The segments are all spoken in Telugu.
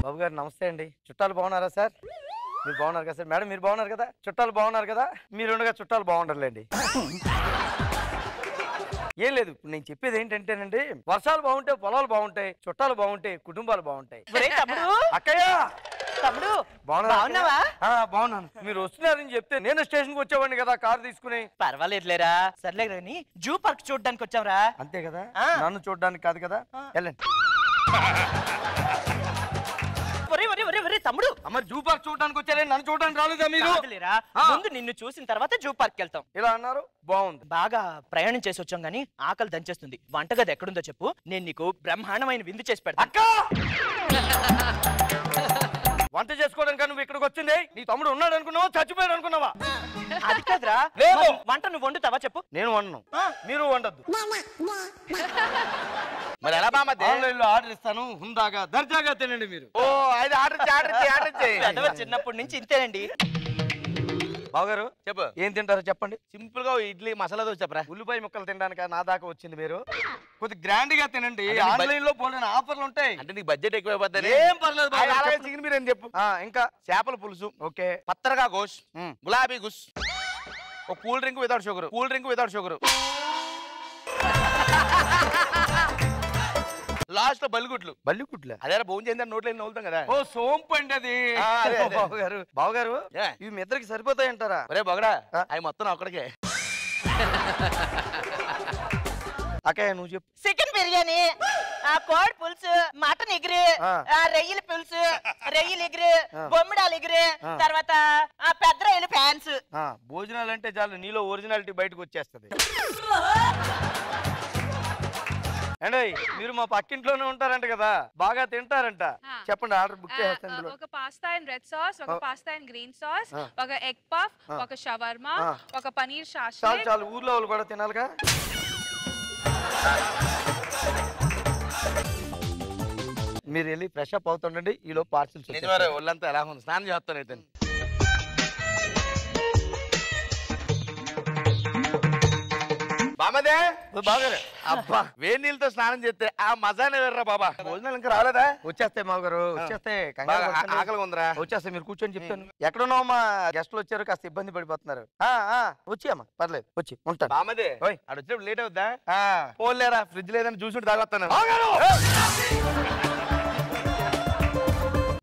బాబు గారు నమస్తే అండి. చుట్టాలు బాగున్నారా సార్? మీరు బాగున్నారు కదా సార్? మేడం మీరు బాగున్నారు కదా? చుట్టాలు బాగున్నారు కదా? మీరుండగా చుట్టాలు బాగుండాలండి. ఏం లేదు, ఇప్పుడు నేను చెప్పేది ఏంటంటేనండి, వర్షాలు బాగుంటే పొలాలు బాగుంటాయి, చుట్టాలు బాగుంటే కుటుంబాలు బాగుంటాయి. అక్కయ్య తమ్ముడు బాగున్నావా? బాగున్నాను. మీరు వస్తున్నారని చెప్తే నేను స్టేషన్కి వచ్చేవాడిని కదా కారు తీసుకుని. పర్వాలేదులేరా, సర్లే కానీ జూ పార్క్ చూడడానికి వచ్చావురా. అంతే కదా, నన్ను చూడడానికి కాదు కదా. వెళ్ళండి. తమ్ముడు అమ్మ జూ పార్క్ చూడడానికి వచ్చారే, నన్ను చూడడానికి రాలేదా మీరు? ముందు నిన్ను చూసిన తర్వాత జూ పార్క్ వెళ్తాం. ఇలా అన్నారు, బాగుంది. బాగా ప్రయాణం చేసి వచ్చాం గానీ ఆకలి దంచేస్తుంది. వంటగది ఎక్కడుందో చెప్పు, నేను నీకు బ్రహ్మాండమైన విందు చేసి పెడతా. అక్క వంట చేసుకోవడానికి నువ్వు ఇక్కడికి వచ్చింది, నీ తమ్ముడు ఉన్నాడు అనుకున్నావా, చచ్చిపోయాడు అనుకున్నావా? అది కాదురా, వంట నువ్వు వండుతావా చెప్పు. నేను వండను, మీరు వండద్దు. మరి ఎలా బామ్మ? ఆన్లైన్లో ఆర్డర్ ఇస్తాను, హుందాగా దర్జాగా తినండి మీరు. ఓ అది ఆర్డర్ చిన్నప్పటి నుంచి ఇంతేనండి. బావగారు చెప్పు, ఏం తింటారో చెప్పండి. సింపుల్ గా ఇడ్లీ మసాలా దోశ చెప్పరా. ఉల్లిపాయ ముక్కలు తినడానికి నా దాకా వచ్చింది మీరు. కొద్ది గ్రాండ్ గా తినండి, ఆన్లైన్ లో పోలేని ఆఫర్లు ఉంటాయి. అంటే నీకు బడ్జెట్ ఎక్కువైపోతుంది. ఏం పర్లేదు. చికెన్ బిర్యానీ చెప్పు. ఇంకా చేపల పులుసు, ఓకే, పత్తరగా గోష్, గులాబీ గుస్, ఒక cool drink without sugar, cool drink without sugar, last లో బల్లిగుడ్లు. బల్లిగుడ్లు అదే భోజనం చేద్దాం, నోట్లో నవ్వుతాం కదా. ఓ సోంపు అండి అది. బావగారు ఇవి మీ ఇద్దరికి సరిపోతాయంటారా? ఒరే బొగడా, అవి మొత్తం ఒక్కడికే. అక్కయ్య నువ్వు చెప్పు. చికెన్ బిర్యానీ, కోడి పులుసు, మటన్ ఎగురు, రొయ్యల పులుసు, రొయ్యలు ఎగురు, బొమ్మిడాలు ఎగురు, తర్వాత పెద్ద రొయ్యలు ఫ్యాన్స్. భోజనాలు అంటే చాలు నీలో ఒరిజినాలిటీ బయటకు వచ్చేస్తుంది. అండి మీరు మా పక్కింట్లోనే ఉంటారంట కదా, బాగా తింటారంట. చెప్పండి, ఆర్డర్ బుక్ చేస్తాను. ఒక పాస్తా అండ్ రెడ్ సాస్, ఒక పాస్తా అండ్ గ్రీన్ సాస్, ఒక ఎగ్ పఫ్, ఒక షవర్మా, ఒక పనీర్ షాష్. చాలు చాలు, ఊర్లో వాళ్ళు కూడా తినాలిగా. మీరు వెళ్ళి ఫ్రెష్ అప్ అవుతుండండి, ఈలో పార్సిల్స్. ఒళ్ళంతా ఎలా ఉంది, స్నానం చేస్తాను అయితే. బామదే బాగారు అబ్బా, వేడి నీళ్ళతో స్నానం చేస్తే ఆ మజానే వేర్రా బాబా. భోజనాలు ఇంకా రాలేదా? వచ్చేస్తాయి మాగారు, వచ్చేస్తాయి. ఆకలి ఉందిరా. వచ్చేస్తాయి, మీరు కూర్చొని చెప్తాను. ఎక్కడున్నావు మా గెస్టులు వచ్చారు, కాస్త ఇబ్బంది పడిపోతున్నారు. వచ్చి అమ్మా, పర్లేదు వచ్చి ఉంటాను. బామదే ఆడ వచ్చినప్పుడు లేట్ అవుద్దా? పోలేరా, ఫ్రిడ్జ్ లేదని జ్యూస్ ఉంటే తాగొస్తాను.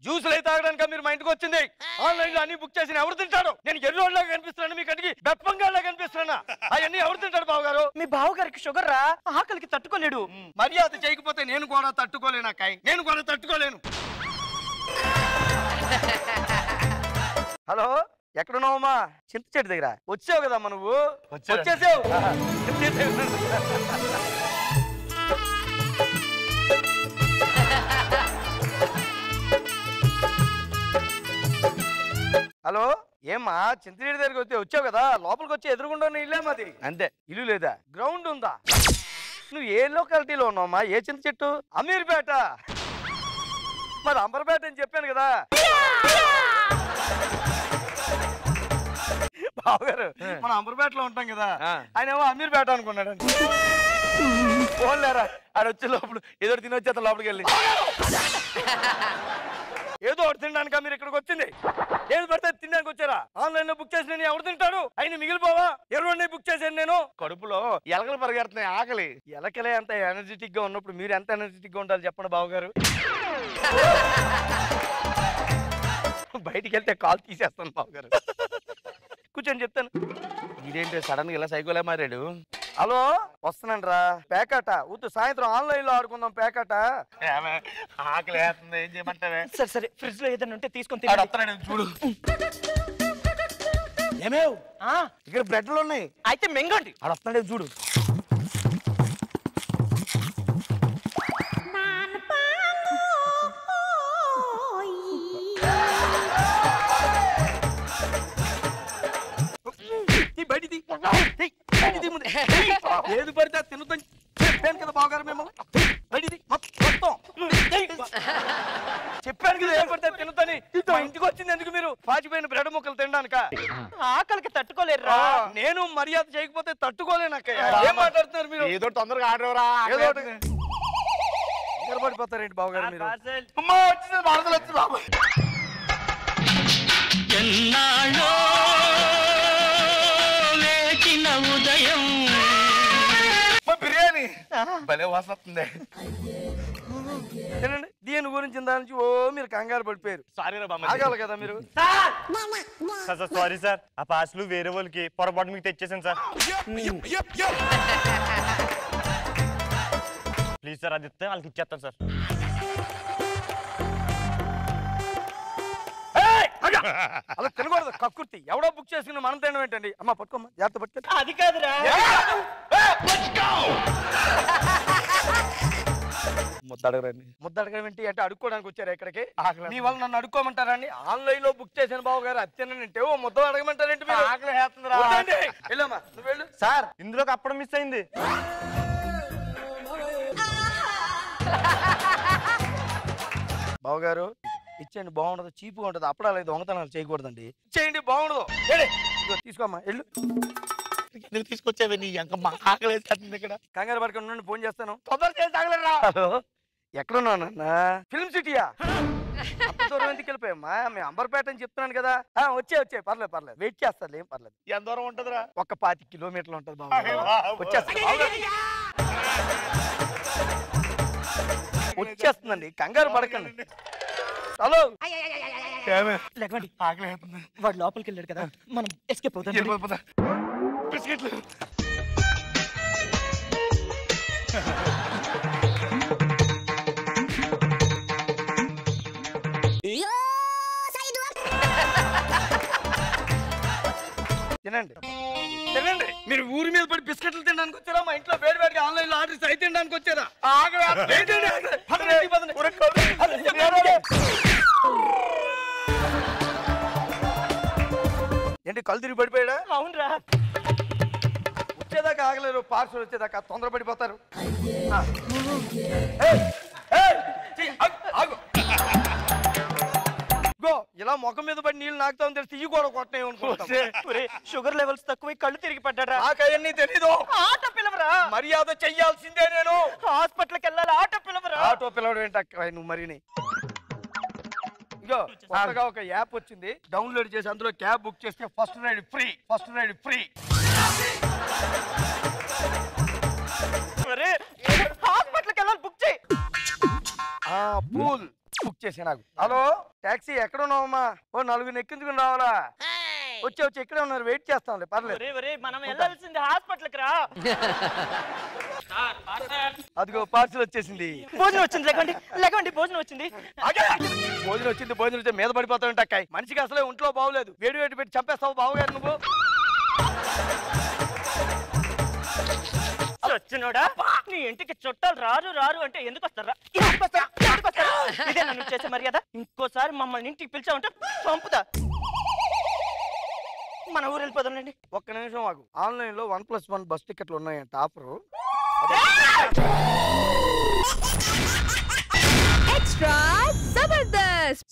జ్యూసులు అయితే తాగడానికి మీరు మా ఇంటికి వచ్చింది. ఆన్లైన్ లో అన్ని బుక్ చేసి ఎవరు తింటాడు? నేను ఎల్లోళ్ళగా కనిపిస్తున్నాను, మీ కంటికి బెప్పంగా కనిపిస్తున్నా. అవన్నీ ఎవరు తింటాడు బావగారు? మీ బావగారికి షుగర్ రా, ఆకలికి తట్టుకోలేడు. మర్యాద చేయకపోతే నేను కూడా తట్టుకోలేను అక్కాయ్, నేను కూడా తట్టుకోలేను. హలో, ఎక్కడున్నావమ్మా? చింత చెట్టు దగ్గర వచ్చావు కదమ్మా, నువ్వు వచ్చేసావు. హలో, ఏమ్మా చింతనీడి దగ్గరికి వచ్చావు కదా, లోపలికి వచ్చి ఎదురుగుండా ఇల్లే మాది. అంతే. ఇల్లు లేదా? గ్రౌండ్ ఉందా? నువ్వు ఏ లొకాలిటీలో ఉన్నావమ్మా? ఏ చింత చెట్టు? అమీర్పేట. మరి అంబర్పేట అని చెప్పాను కదా. బావగారు మనం అంబర్పేటలో ఉంటాం కదా, ఆయన ఏమో అమీర్పేట అనుకున్నాడు. పోలేరా, ఆడ వచ్చే లోపల ఏదో తినొచ్చేత లోపలికి వెళ్ళి. ఏదో ఒకటి తినడానిక మీరు ఇక్కడికి వచ్చింది? ఏది పడితే తినడానికి వచ్చారా? ఆన్లైన్ లో బుక్ చేసి నేను ఎవరు తింటాడు? అయిన మిగిలిపోవా? ఎవరు బుక్ చేశాను నేను. కడుపులో ఎలకలు పరిగెడుతున్నాయి, ఆకలి. ఎలకలే అంత ఎనర్జెటిక్ గా ఉన్నప్పుడు మీరు ఎంత ఎనర్జెటిక్ గా ఉండాలి చెప్పండి బావగారు. బయటికి వెళ్తే కాల్ తీసేస్తాను బావగారు. కూర్చొని చెప్తాను. ఇదేంటి సడన్ గా ఇలా సైకోలే మారాడు? హలో, వస్తున్నాను రా. పేకాట వద్దు, సాయంత్రం ఆన్లైన్ లో ఆడుకుందాం పేకాట. ఆకలి వేస్తుంది, ఏం చేయమంటావే? సరే సరే, ఫ్రిడ్జ్ లో ఏదైనా ఉంటే తీసుకొని చూడు. ఏమేవ్ ఇక్కడ బ్రెడ్లు ఉన్నాయి, అయితే మింగండి. ఆడ వస్తున్నాడే చూడు. ఏది పడితే తినుతాను చెప్పాను కదా బావగారు. మేము బయటిది మొత్తం చెప్పాను కదా, ఏం పడితే తినుతాని. మా ఇంటికి వచ్చింది ఎందుకు మీరు? పాచిపోయిన బ్రెడ్ ముక్కలు తినడానిక? ఆకలికి తట్టుకోలేరురా. నేను మర్యాద చేయకపోతే తట్టుకోలేను అక్క. ఏం మాట్లాడుతున్నారు మీరు? ఏదో తొందరగా ఆడరా. కంగారు పడిపోతారేంటి బావగారు మీరు? అమ్మా వచ్చింది వరదలు వచ్చింది బాబు. ఎన్నాళ్ళో వేచిన ఉదయం బిర్యానీ భలే వాసన వస్తుంది. తినండి. దీని గురించి దాని నుంచి ఓ మీరు కంగారు పడిపోయారు. సారీ రా బామ్మ. ఆగాలి కదా మీరు. సార్ సారీ సార్, ఆ పార్సల్ వేరే వాళ్ళకి పొరపాటు మీకు తెచ్చేసాను సార్. ప్లీజ్ సార్, అది ఇస్తే వాళ్ళకి ఇచ్చేస్తాను సార్. అలా తినకూడదు కక్కుర్తి. ఎవడో బుక్ చేసుకుని మనం తినడం ఏంటండి? అమ్మ పట్టుకోమ్మా, జాగ్రత్త పట్టుకో. అది కాదురా. ముద్దడగరండి. ముద్దడగరం ఏంటి అంటే అడుక్కోవడానికి వచ్చారా ఇక్కడికి? మీ వల్ల నన్ను అడుక్కోమంటారండి? ఆన్లైన్ లో బుక్ చేసిన బాబు గారు అది తినంటే ఓ ముద్ద అడగమంటారేంటి మీరు? ఆకలి వేస్తుందిరా. వెళ్ళమ్మా నువ్వు వెళ్ళు. సార్ ఇందులో అప్పడం మిస్ అయింది. బావగారు ఇచ్చేయండి, బాగుండదు, చీపుగా ఉంటుంది. అప్పుడాలి దొంగతనాలు చేయకూడదండి. ఇచ్చేయండి, బాగుండదు. తీసుకోమ్మా వెళ్ళు. నువ్వు తీసుకొచ్చావే నీ అంకమ్మ. ఆకలి వేస్తుంది ఇక్కడ. కంగారు పడుకుని ఉండండి, ఫోన్ చేస్తాను. తొందర చేసి ఆగలేరా. హలో, ఎక్కడున్నానన్నా? ఫిల్మ్ సిటీయా? అంత దూరం ఎందుకు వెళ్ళిపోయామ్మా? మేము అంబర్పేట అని చెప్తున్నాను కదా. వచ్చే పర్లేదు వెయిట్ చేస్తాను, ఏం పర్లేదు. ఎంత దూరం ఉంటుందిరా? ఒక 25 కిలోమీటర్లు ఉంటుంది బాబు. వచ్చేస్తుందండి, కంగారు పడకండి. హలో లేకండి, ఆకలి వేస్తుంది. వాడు లోపలికి వెళ్ళాడు కదా, మనం ఎస్కేప్ అవుతాం. బిస్కెట్లు. తినండి తినండి. మీరు ఊరి మీద పడి బిస్కెట్లు తినడానికి వచ్చారా? మా ఇంట్లో వేడి వేడిగా ఆన్లైన్ లో ఆర్డర్ అయి తినడానికి వచ్చారా? ఏంటి కళ్ళు తిరిగి పడిపోయాడా? అవునరా. వచ్చేదాకా ఆగలేరు, పార్సల్ వచ్చేదాకా తొందర పడిపోతారు. ఇలా ముఖం మీద పడి నీళ్ళు నాకుతామని తెలిసి ఇవి కూడా కొట్టనే. షుగర్ లెవెల్స్ తక్కువ, కళ్ళు తిరిగి పడ్డారా? నాకవన్నీ తెలీదు. ఆటో పిలవరా? మర్యాద చెయ్యాల్సిందే నేను. హాస్పిటల్కి వెళ్ళాలి, ఆటో పిలవరా? ఆటో పిలవడం ఏంటక్క నువ్వు మరిని? ఇగో కొత్తగా ఒక యాప్ వచ్చింది, డౌన్లోడ్ చేసి అందులో క్యాబ్ బుక్ చేస్తే ఫస్ట్ రైడ్ ఫ్రీ. హాస్పిటల్కి వెళ్ళాలి, బుక్ చేయి. పూల్ బుక్ చేసే నాకు. హలో టాక్సీ, ఎక్కడ ఉన్నావమ్మా? ఓ 4 ఎక్కించుకుని రావాలా? వచ్చి ఇక్కడే ఉన్నారు, వెయిట్ చేస్తాంలే, పర్లేదు. మనం వెళ్ళాల్సింది హాస్పిటల్కి రా. అదిగో పార్సల్ వచ్చేసింది. భోజనం వచ్చింది, లేకండి భోజనం వచ్చింది. భోజనం వచ్చి మీద పడిపోతావు అక్కాయి. మనిషికి అసలే ఒంట్లో బాగోలేదు, వేడి పెట్టి చంపేస్తావు బావగారు నువ్వు. వచ్చినోడా, నీ ఇంటికి చుట్టాలు రారు అంటే ఎందుకు వస్తారా? ఇదే నన్ను చేసే మర్యాద. ఇంకోసారి మమ్మల్ని ఇంటికి పిలిచావంటే పంపుతా. మన ఊరు వెళ్ళిపోదాండి. ఒక్క నిమిషం ఆగు. ఆన్లైన్ లో 1+1 బస్ టికెట్లు ఉన్నాయంట, ఆఫరు.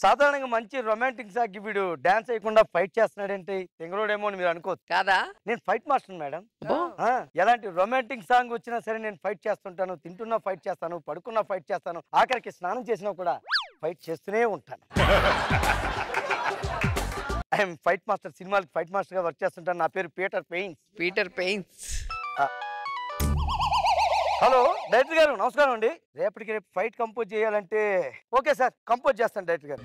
సాధారణంగా మంచి రొమాంటిక్ సాగ్ వీడు డాన్స్ చేయకుండా ఫైట్ చేస్తున్నాడేంటి? తెంగరోడేమో అని మీరు అనుకోవచ్చు కాదా? నేను ఫైట్ మాస్టర్ మేడం. ఎలాంటి రొమాంటిక్ సాంగ్ వచ్చినా సరే నేను ఫైట్ చేస్తుంటాను. తింటున్నా ఫైట్ చేస్తాను, పడుకున్నా ఫైట్ చేస్తాను, ఆఖరికి స్నానం చేసినా కూడా ఫైట్ చేస్తూనే ఉంటాను. I'm fight master. సినిమాకి ఫైట్ మాస్టర్ గా వర్క్ చేస్తుంటాను. నా పేరు పీటర్ పెయిన్స్. హలో డైరెక్టర్ గారు, నమస్కారం అండి. రేపటికి ఫైట్ కంపోజ్ చేయాలంటే ఓకే సార్, కంపోజ్ చేస్తాను డైరెక్టర్ గారు.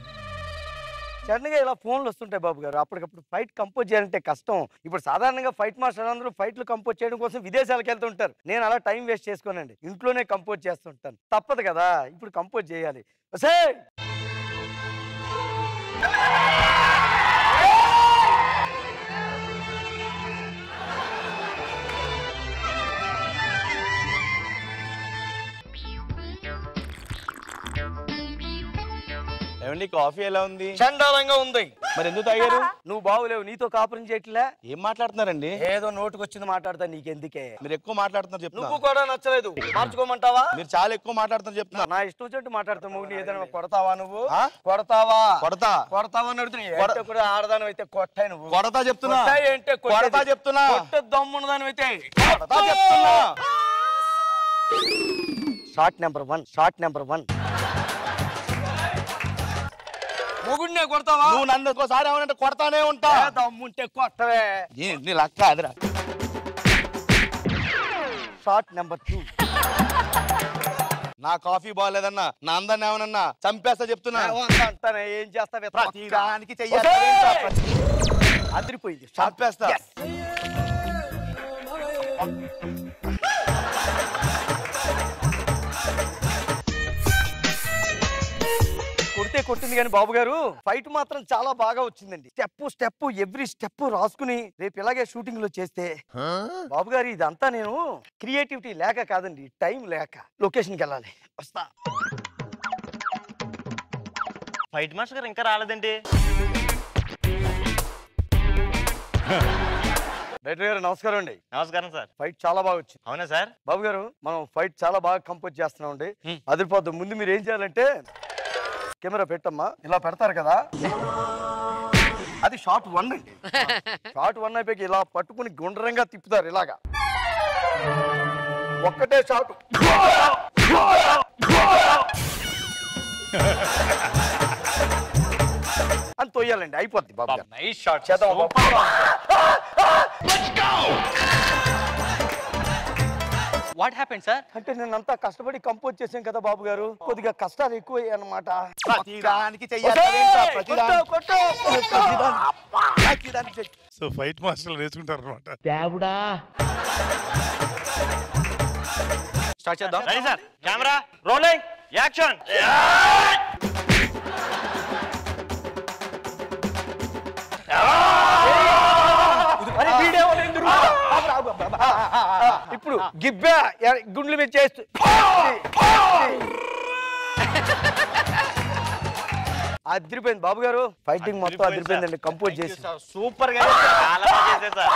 సడన్గా ఇలా ఫోన్లు వస్తుంటాయి బాబు గారు, అప్పటికప్పుడు ఫైట్ కంపోజ్ చేయాలంటే కష్టం. ఇప్పుడు సాధారణంగా ఫైట్ మాస్టర్ అందరూ ఫైట్లు కంపోజ్ చేయడం కోసం విదేశాలకు వెళ్తుంటారు. నేను అలా టైం వేస్ట్ చేసుకోనండి, ఇంట్లోనే కంపోజ్ చేస్తుంటాను. తప్పదు కదా, ఇప్పుడు కంపోజ్ చేయాలి. ఏమండి కాఫీ ఎలా ఉంది? చండాలంగా ఉంది. మరి ఎందుకు తాగారు? నువ్వు బాగులేవు, నీతో కాపురం చేయట్లే. ఏం మాట్లాడుతున్నారండి? ఏదో నోటుకు వచ్చింది మాట్లాడతా, నీకెందుకే? మీరు ఎక్కువ మాట్లాడుతున్నారు చెప్తున్నా. నువ్వు కూడా నచ్చలేదు, మార్చుకోమంటావా? మీరు చాలా ఎక్కువ మాట్లాడుతున్నారు చెప్తున్నా. నా ఇష్టం చెట్టు మాట్లాడుతావు. ఏదైనా కొడతావా నువ్వు? కొడతావా అని అడుగుతున్నా. కూడా ఆడదాని అయితే కొట్టాయి. నువ్వు కొడతా చెప్తున్నా. కొడతా చెప్తున్నా. దమ్మున్న దాని అయితే కొడతా చెప్తున్నా. షాట్ నెంబర్ 1 షాట్ నెంబర్ 1 మొగుడినే కొడతావా? నువ్వు నన్ను ఒకసారి ఏమనంటే కొడతానే ఉంటా. దమ్ముంటే కొట్టవే. నీ లక్క అదిరా. షాట్ నెంబర్ 2 నా కాఫీ బాగాలేదన్నా, నా అందరిని ఏమనన్నా చంపేస్తా చెప్తున్నా. అంటానే ఏం చేస్తావే? ప్రతిదానికి చెయ్యాలి. అదిరిపోయింది. చంపేస్తా. కొడితే కొట్టింది కానీ బాబు గారు ఫైట్ మాత్రం చాలా బాగా వచ్చిందండి. స్టెప్ ఎవ్రీ స్టెప్ రాసుకుని రేపు ఇలాగే షూటింగ్ లో చేస్తే బాబు గారు ఇదంతా నేను క్రియేటివిటీ లేక కాదండి, టైం లేక. లొకేషన్కి వెళ్ళాలి, వస్తా. ఫైట్ మాస్టర్ గారు ఇంకా రాలేదండి. డైరెక్టర్ గారు నమస్కారం అండి. నమస్కారం సార్. ఫైట్ చాలా బాగా వచ్చింది. అవునా సార్? బాబు గారు మనం ఫైట్ చాలా బాగా కంపోజ్ చేస్తున్నాం అండి. అదిరిపోద్దు. ముందు మీరు ఏం చేయాలంటే కెమెరా పెట్టమ్మా. ఇలా పెడతారు కదా, అది షాట్ 1 అండి. షాట్ 1 అయిపోయి ఇలా పట్టుకుని గుండ్రంగా తిప్పుతారు ఇలాగా. ఒక్కటే షాట్ అని తొయ్యాలండి, అయిపోద్ది. బాబు నైస్ షాట్. చేద్దాం. What happened sir? అంటే నేనంతా కష్టపడి కంపోజ్ చేసాం కదా బాబు గారు, కొద్దిగా కష్టాలు ఎక్కువ అన్నమాట. ప్రతిదానికి చెయ్యాలి. సో ఫైట్ మాస్టర్లు నేర్చుకుంటారు అనమాట. స్టార్ట్ చేద్దాం. Ready sir. Camera rolling, action. ఇప్పుడు గిబ్బా గుండ్లు మీద చేస్తూ అదిరిపోయింది బాబు గారు. ఫైటింగ్ మొత్తం అదిరిపోయిందండి కంపోజ్ చేసి. సూపర్ గా చాలా బాగా చేశారు సార్.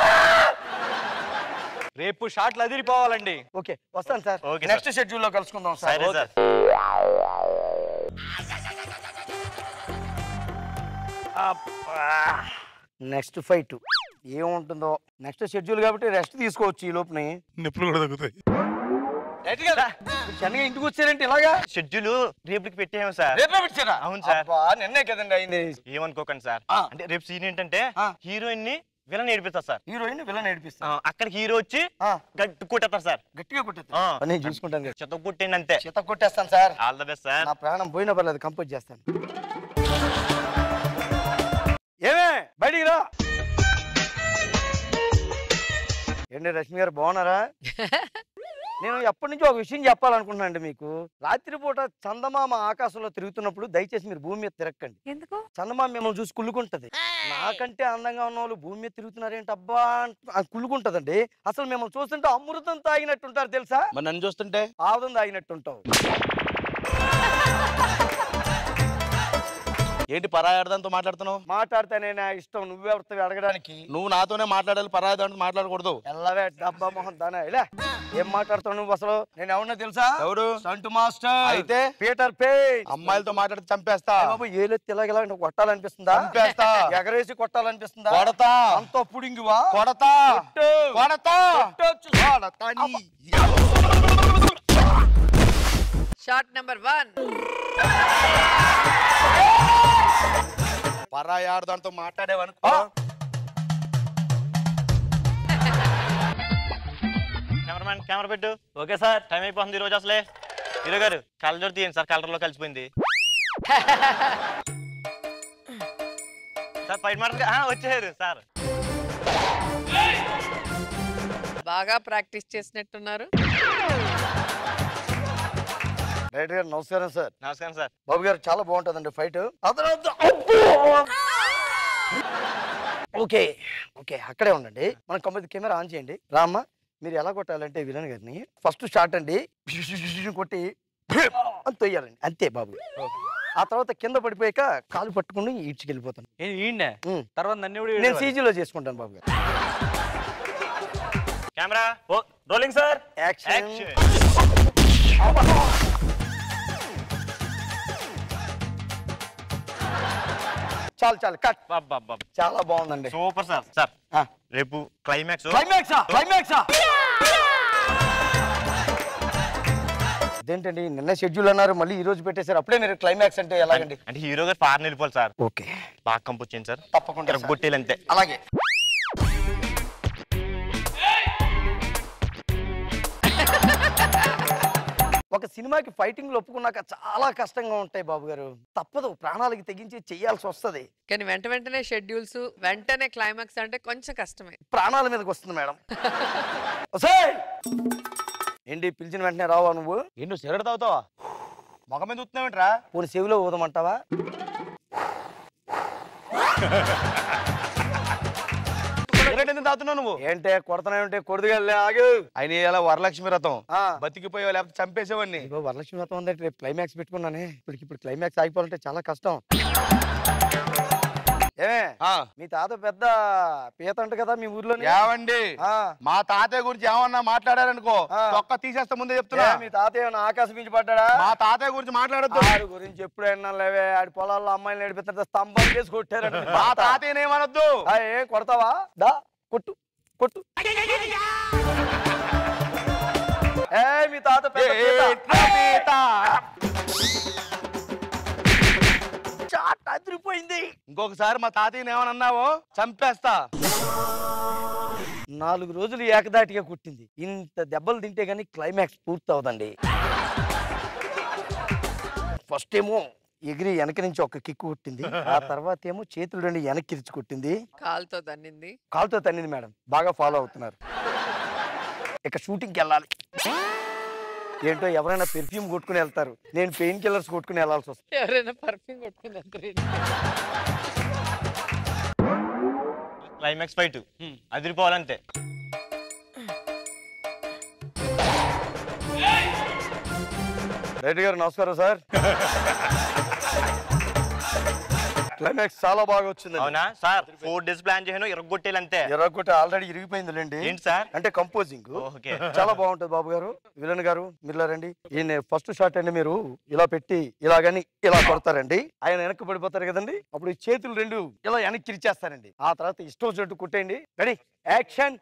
రేపు షాట్లు అదిరిపోవాలండి. ఓకే వస్తాను సార్. ఓకే నెక్స్ట్ షెడ్యూల్ లో కలుసుకుందాం సార్. సరే సార్. నెక్స్ట్ ఫైట్ ఏముంటుందో నెక్స్ట్ షెడ్యూల్ కాబట్టి రెస్ట్ తీసుకోవచ్చు. ఈ లోపుని నిప్పులు కూడా తగ్గుతాయి. చెన్నగా ఇంటికి వచ్చారంటే ఇలాగా షెడ్యూల్ రేపుకి పెట్టాము సార్. రేపే పెట్టారా? అవును సార్. నిన్నే కదండి అయింది. ఏమనుకోకండి సార్. అంటే రేపు సీన్ ఏంటంటే హీరోయిన్ ని విలన్ ఏడిపిస్తారు సార్. హీరోయిన్ విలన్ ఏడిపిస్తా. అక్కడికి హీరో వచ్చి గట్టి కొట్టేస్తారు సార్. గట్టిగా కొట్టేస్తా. నేను చూసుకుంటాను కదా. చెత్త కొట్టండి అంతే. చేత కొట్టేస్తాను sir. All the best sir. నా ప్రాణం పోయినా పర్లేదు, కంపోజ్ చేస్తాను. ఏమే బయటికి రా. ఏంటి రష్మి గారు బాగున్నారా? నేను ఎప్పటి నుంచో ఒక విషయం చెప్పాలనుకుంటున్నాను అండి మీకు. రాత్రిపూట చందమామ ఆకాశంలో తిరుగుతున్నప్పుడు దయచేసి మీరు భూమి మీద తిరగకండి. ఎందుకు? చందమామ మిమ్మల్ని చూసి కుళ్ళుకుంటది. నాకంటే అందంగా ఉన్న వాళ్ళు భూమి మీద తిరుగుతున్నారేంటి అబ్బా కుళ్ళుకుంటదండి. అసలు మిమ్మల్ని చూస్తుంటే అమృతం తాగినట్టుంటారు తెలుసా? మరి నన్ను చూస్తుంటే ఆవుదం తాగినట్టుంటావు. ఏంటి పరాయార్థంతో మాట్లాడుతున్నావు? మాట్లాడితేనే నా ఇష్టం, నువ్వెవరితో అడగడానికి. నువ్వు నాతోనే మాట్లాడాలి, పరాయార్థంతో మాట్లాడకూడదు. ఎల్లవే డబ్బా మొహం దానా ఇలా ఏం మాట్లాడుతావు నువ్వు అసలు? నేను ఎవరన్నా తెలుసా? ఎవరు? Stunt master. అయితే పీటర్ పేన్. అమ్మాయిలతో మాట్లాడితే చంపేస్తా. బాబు ఏలెత్తి ఇలాగ కొట్టాలనిపిస్తుందా? చంపేస్తా. ఎగరేసి కొట్టాలనిపిస్తుందా? కొడతా. అంత పుడింగివా? కొడతా. కొడతా. Shot number 1. పరాయార్థంతో మాట్లాడేవనుకో. కెమెరామెన్ కెమెరా పెట్టు. Okay sir. టైం అయిపోతుంది ఈ రోజు అసలే. హీరో గారు కలర్ తీయండి సార్. కలర్ లో కలిసిపోయింది సార్. ఫైట్ మాస్టర్ వచ్చారు సార్. బాగా ప్రాక్టీస్ చేసినట్టున్నారు. డైరెక్టర్ గారు నమస్కారం సార్. నమస్కారం సార్. బాబు గారు చాలా బాగుంటుందండి ఫైట్. ఓకే ఓకే అక్కడే ఉండండి. మనం కెమెరా ఆన్ చేయండి. రామ్మా మీరు ఎలా కొట్టాలంటే విలన్ గారిని ఫస్ట్ షాట్ అండి కొట్టి అని తొయ్యాలండి అంతే బాబు. ఆ తర్వాత కింద పడిపోయాక కాలు పట్టుకుని ఈడ్చుకెళ్ళిపోతాను. తర్వాత నేను సీజీలో చేసుకుంటాను బాబు గారు. Camera rolling sir. యాక్షన్. చాలు చాలు కట్. చాలా బాగుందండి. Super sir. సార్ రేపు క్లైమాక్స్. అదేంటండి నిన్న షెడ్యూల్ అన్నారు మళ్ళీ ఈ రోజు పెట్టేశారు అప్పుడే మీరు క్లైమాక్స్ అంటే ఎలాగండి అంటే హీరో గారు ఫారెన్ వెళ్ళిపోవాలి సార్ ఓకే బాగా కంపోజ్ చేయండి సార్ తప్పకుండా సార్. గొట్టేలు అంతే అలాగే ఒక సినిమాకి ఫైటింగ్లు ఒప్పుకున్నాక చాలా కష్టంగా ఉంటాయి బాబు గారు తప్పదు ప్రాణాలకి తెగించి చెయ్యాల్సి వస్తుంది కానీ వెంటనే షెడ్యూల్స్ వెంటనే క్లైమాక్స్ అంటే కొంచెం కష్టమే. ప్రాణాల మీదకి వస్తుంది మేడం ఒసేయ్! ఏంటి పిలిచిన వెంటనే రావా నువ్వు నువ్వు సిగరెట్ తాగుతావా మొగ మీద చూస్తున్నావేంట్రా పోనీ చెవిలో ఊదమంటావా సిగరెట్ ఎందుకు తాగుతున్నావు నువ్వు ఏంటే కొడతనే ఉంటే కొడుదుగల్లే ఆగు ఆయన ఇలా వరలక్ష్మి రథం ఆ. బతికిపోయావు లేకపోతే చంపేసేవాడిని ఇగో వరలక్ష్మి వ్రతం ఉందంటే రేపు క్లైమాక్స్ పెట్టుకున్నానే ఇప్పుడు క్లైమాక్స్ ఆగిపోవాలంటే చాలా కష్టం ఏమే ఆ. మీ తాత పెద్ద పీత అంట కదా మీ ఊర్లో ఏవండి మా తాతయ్య గురించి ఏమన్నా మాట్లాడారనుకో ఆ. తొక్క తీసేస్తా ముందే చెప్తున్నా మీ తాతయ్య ఏమన్నా ఆకాశం మించి పడ్డాడా మా తాతయ్య గురించి మాట్లాడద్దు ఆడి గురించి ఎప్పుడైనా లేవే ఆడి పొలాల్లో అమ్మాయిలు నడిపిస్తుంటే స్తంభం చేసి కొట్టారంట మా తాతయ్యని ఏమనొద్దు ఏం కొడతావా దా కొట్టు కొట్టు ఏ మీ తాత పెద్ద పీత. ఎట్లా పీత? చాట్ అదిరిపోయింది ఇంకొకసారి మా తాతయ్యని ఏమన్నావో చంపేస్తా 4 రోజులు ఏకదాటిగా కుట్టింది ఇంత దెబ్బలు తింటే గానీ క్లైమాక్స్ పూర్తి అవదండి ఫస్ట్ ఏమో ఎగిరి వెనక నుంచి ఒక కిక్కు కొట్టింది ఆ తర్వాత ఏమో చేతులు రెండు వెనక్కి ఇరిచి కొట్టింది కాలుతో తన్నింది. కాలుతో తన్నింది మేడం బాగా ఫాలో అవుతున్నారు ఇక షూటింగ్కి వెళ్ళాలి ఏంటో ఎవరైనా పెర్ఫ్యూమ్ కొట్టుకుని వెళ్తారు నేను పెయిన్ కిల్లర్స్ కొట్టుకుని వెళ్ళాల్సి వస్తుంది ఎవరైనా పర్ఫ్యూమ్ కొట్టుకుని క్లైమాక్స్ ఫైట్ అదిరిపోవాలంతే రెడ్డి గారు నమస్కారం సార్ క్లైమాక్స్ చాలా బాగా వచ్చింది అవునా సార్ 4 days ప్లాన్ చేసాను ఇరగొట్టేలు అంతే ఎర్రగొట్ట ఆల్రెడీ ఇరిగిపోయిందిలేండి ఏంటి సార్ అంటే కంపోజింగ్ ఓకే చాలా బాగుంటుంది బాబు గారు విలన్ గారు మీరు రండి ఈయన ఫస్ట్ షాట్ అండి మీరు ఇలా పెట్టి ఇలాగని ఇలా కొడతారండి ఆయన వెనక్కి పడిపోతారు కదండి అప్పుడు ఈ చేతులు రెండు ఇలా వెనక్కి ఇచ్చేస్తారండి ఆ తర్వాత ఇష్టం వచ్చినట్టు కొట్టేయండి రెడీ యాక్షన్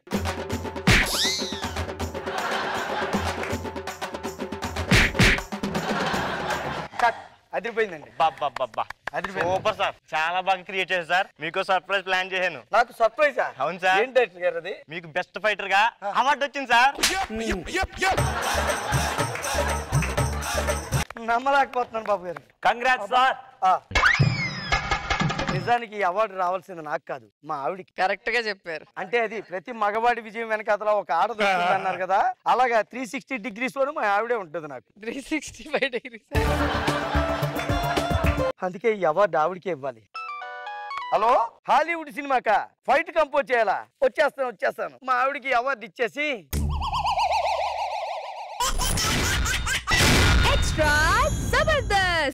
కట్ అదిరిపోయిందండి బాబా అదిరిపోయింది సూపర్ సార్ చాలా బాగా క్రియేట్ చేశారు సార్ మీకు సర్ప్రైజ్ ప్లాన్ చేశాను నాకు సర్ప్రైజా అవును సార్. ఏంటి డైరెక్టర్ గారు అది మీకు బెస్ట్ ఫైటర్ గా అవార్డు వచ్చింది సార్ నమ్మలేకపోతున్నాను బాబు గారు కంగ్రాట్స్ సార్ ఆ. నిజానికి ఈ అవార్డు రావాల్సింది నాకు కాదు మా ఆవిడికి కరెక్ట్ గా చెప్పారు. అంటే అది ప్రతి మగవాడి విజయం వెనకాతల ఒక ఆడది ఉంటుంది అన్నారు కదా అలాగా 360 degrees లోను మా ఆవిడే ఉంటుంది నాకు 365 degrees. అందుకే ఈ అవార్డు ఆవిడకే ఇవ్వాలి హలో హాలీవుడ్ సినిమాకా ఫైట్ కంపోజ్ చేయాలా వచ్చేస్తాను మా ఆవిడకి అవార్డు ఇచ్చేసి ఎక్స్ట్రా జబర్దస్త్